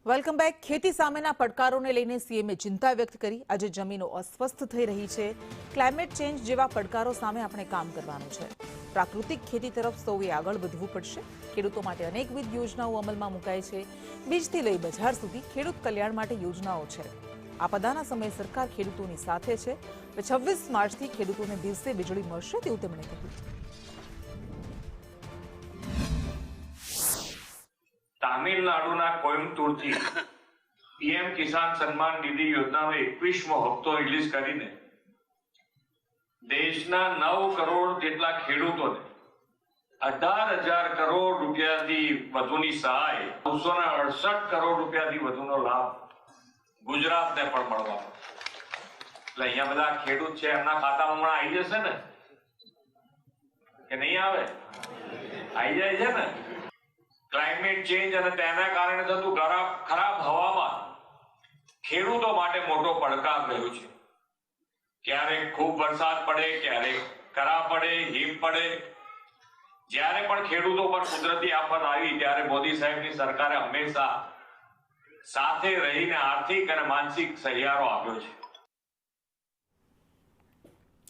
Welcome back. ખેતી સામેના પડકારોને લઈને સીએમએ ચિંતા વ્યક્ત કરી। આજે જમીનો અસ્વસ્થ થઈ રહી છે। ક્લાઇમેટ ચેન્જ જેવા પડકારો સામે આપણે કામ કરવાનું છે। પ્રાકૃતિક ખેતી તરફ સૌએ આગળ વધવું પડશે। ખેડૂતો માટે અનેકવિધ યોજનાઓ અમલમાં મુકાઈ છે। બીજથી લઈ બજાર સુધી ખેડૂત કલ્યાણ માટે યોજનાઓ છે। આપદાના સમયે સરકાર ખેડૂતોની સાથે છે। 26 માર્ચથી ખેડૂતોને દિવસે વીજળી મળશે તેવું તેમણે કહ્યું। તામિલનાડુના કોયમ્બતુરથી પીએમ કિસાન સન્માન નિધિ યોજનાનો 21મો હપ્તો રિલીઝ કરીને દેશના 9 કરોડ જેટલા ખેડૂતોને 18,000 કરોડ રૂપિયાથી વધુની સહાય, 968 કરોડ રૂપિયાથી વધુનો લાભ ગુજરાતને પણ મળવાનો। એટલે અહીંયા બધા ખેડૂત છે એમના ખાતામાં હમણાં આવી જશે ને કે નહીં આવે? આવી જાય છે ને। ક્લાઇમેટ ચેન્જ અને તેના કારણે થતું ખરાબ હવામાન ખેડૂતો માટે મોટો પડકાર રહ્યો છે। ક્યારેક ખૂબ વરસાદ પડે, ક્યારેક કરા પડે, હિમ પડે। જ્યારે પણ ખેડૂતો પર કુદરતી આફત આવી ત્યારે મોદી સાહેબની સરકારે હંમેશા સાથે રહીને આર્થિક અને માનસિક સહિયારો આપ્યો છે।